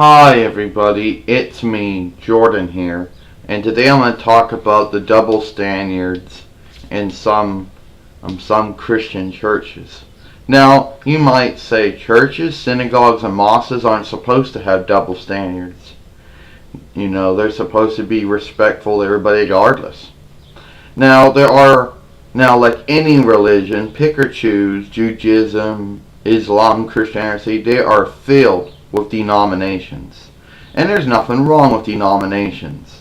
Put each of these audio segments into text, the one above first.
Hi everybody, it's me, Jordan here, and today I'm going to talk about the double standards in some Christian churches. Now, you might say churches, synagogues, and mosques aren't supposed to have double standards. You know, they're supposed to be respectful to everybody regardless. Now, like any religion, pick or choose, Judaism, Islam, Christianity, they are filled with denominations. And there's nothing wrong with denominations.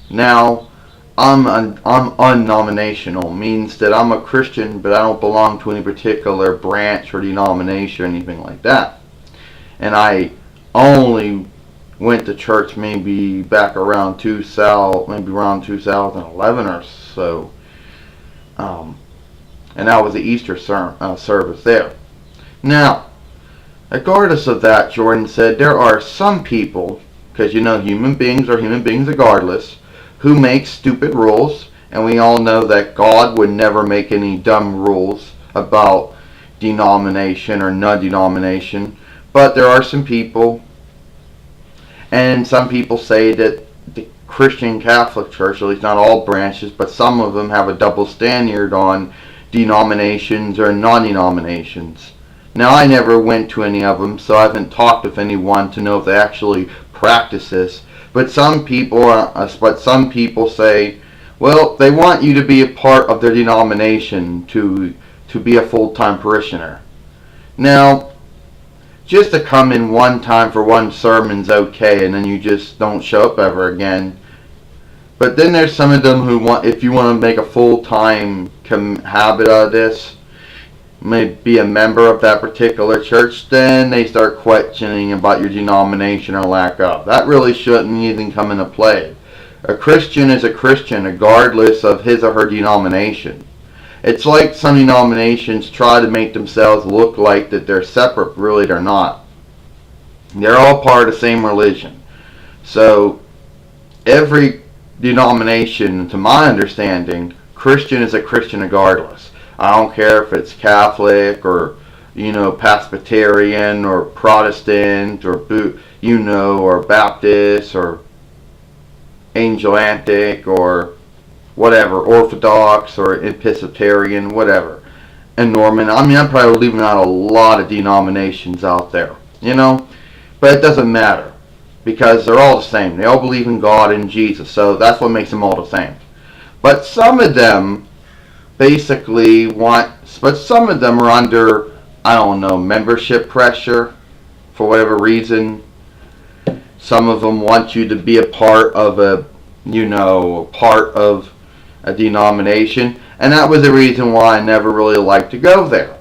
Now, I'm unnominational, means that I'm a Christian, but I don't belong to any particular branch or denomination or anything like that. And I only went to church maybe back around 2011 or so. And that was the Easter service there. Now, regardless of that, Jordan said, there are some people, because you know human beings are human beings regardless, who make stupid rules, and we all know that God would never make any dumb rules about denomination or non-denomination, but there are some people, and some people say that the Christian Catholic Church, at least not all branches, but some of them have a double standard on denominations or non-denominations. Now, I never went to any of them, so I haven't talked with anyone to know if they actually practice this. But some people say, well, they want you to be a part of their denomination to be a full-time parishioner. Now, just to come in one time for one sermon's okay, and then you just don't show up ever again. But then there's some of them who want, if you want to make a full-time habit out of this, may be a member of that particular church, then they start questioning about your denomination or lack of. That really shouldn't even come into play. A Christian is a Christian regardless of his or her denomination. It's like some denominations try to make themselves look like that they're separate, but really they're not. They're all part of the same religion. So every denomination, to my understanding, Christian is a Christian regardless. I don't care if it's Catholic or, Presbyterian or Protestant or, or Baptist or Anglican or whatever, Orthodox or Episcopalian, whatever. And Norman, I'm probably leaving out a lot of denominations out there, But it doesn't matter because they're all the same. They all believe in God and Jesus, so that's what makes them all the same. But some of them but some of them are under, membership pressure for whatever reason. Some of them want you to be a part of a denomination, and that was the reason why I never really liked to go there.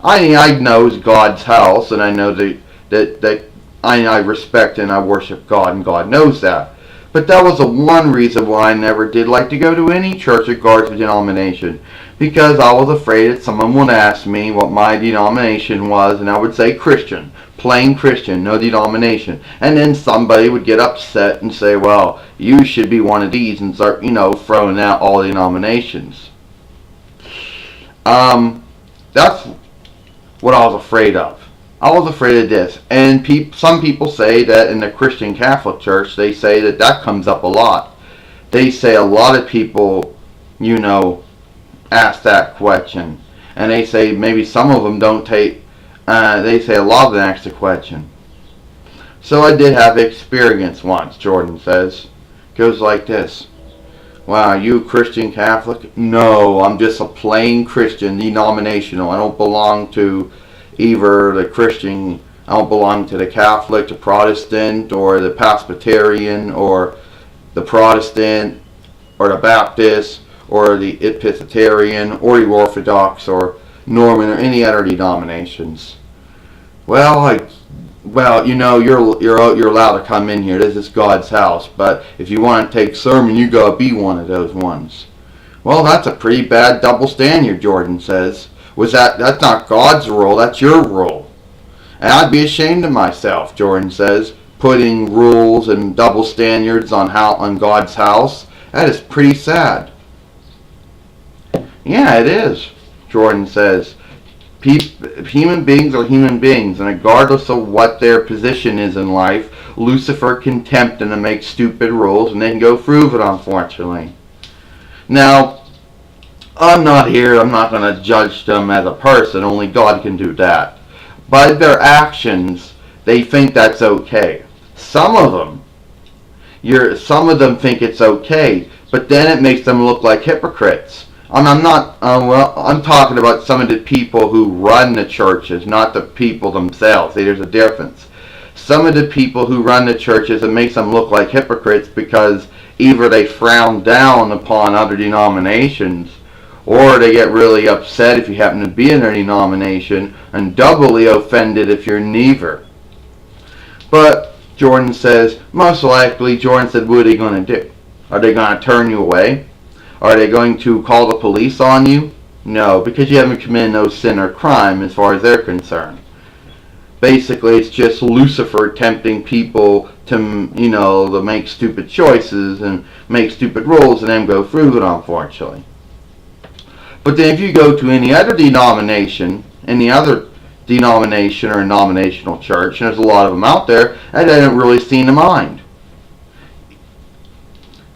I know it's God's house, and I know that I respect and I worship God, and God knows that. But that was the one reason why I never did like to go to any church regardless of denomination. Because I was afraid that someone would ask me what my denomination was, and I would say Christian. Plain Christian, no denomination. And then somebody would get upset and say, well, you should be one of these, and start, throwing out all denominations. That's what I was afraid of. I was afraid of this. And some people say that in the Christian Catholic Church, they say that comes up a lot. They say a lot of people, ask that question. And they say maybe some of them don't take, they say a lot of them ask the question. So I did have experience once, Jordan says. It goes like this. Wow, are you a Christian Catholic? No, I'm just a plain Christian, denominational. I don't belong to either the Christian, I don't belong to the Catholic, the Protestant, or the Presbyterian, or the Protestant, or the Baptist, or the Episcopalian, or the Orthodox, or Norman, or any other denominations. Well, you're allowed to come in here. This is God's house. But if you want to take sermon, you gotta be one of those ones. Well, that's a pretty bad double standard, Jordan says. That's not God's rule, that's your rule. And I'd be ashamed of myself, Jordan says, putting rules and double standards on God's house. That is pretty sad. Yeah, it is, Jordan says. Human beings are human beings, and regardless of what their position is in life, Lucifer can tempt them to make stupid rules, and they can go through it, unfortunately. Now, I'm not going to judge them as a person, only God can do that. By their actions, they think that's okay. Some of them think it's okay, but then it makes them look like hypocrites. And I'm talking about some of the people who run the churches, not the people themselves. See, there's a difference. Some of the people who run the churches, it makes them look like hypocrites because either they frown down upon other denominations, or they get really upset if you happen to be in their denomination, and doubly offended if you're neither. But Jordan says, most likely, Jordan said, what are they going to do? Are they going to turn you away? Are they going to call the police on you? No, because you haven't committed no sin or crime as far as they're concerned. Basically, it's just Lucifer tempting people to, to make stupid choices and make stupid rules and then go through it, unfortunately. But then if you go to any other denomination or denominational church, and there's a lot of them out there, and they don't really seem to mind.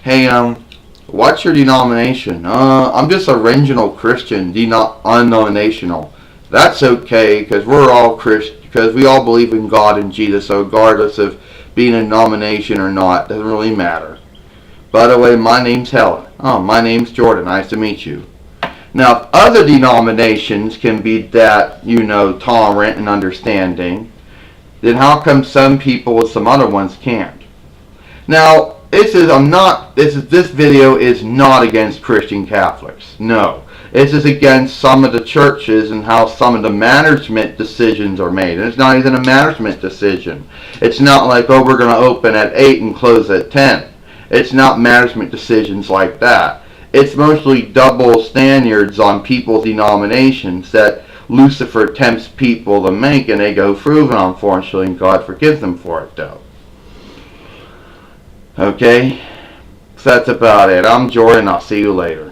Hey, what's your denomination? I'm just original Christian, undenominational. That's okay, because we're all Christian, because we all believe in God and Jesus, so regardless of being a denomination or not, doesn't really matter. By the way, my name's Helen. Oh, my name's Jordan. Nice to meet you. Now, if other denominations can be that, tolerant and understanding, then how come some people with some other ones can't? Now, this video is not against Christian Catholics. No. This is against some of the churches and how some of the management decisions are made. And it's not even a management decision. It's not like, we're going to open at 8 and close at 10. It's not management decisions like that. It's mostly double standards on people's denominations that Lucifer tempts people to make, and they go through it, unfortunately, and God forgives them for it, though. Okay? So that's about it. I'm Jordan. I'll see you later.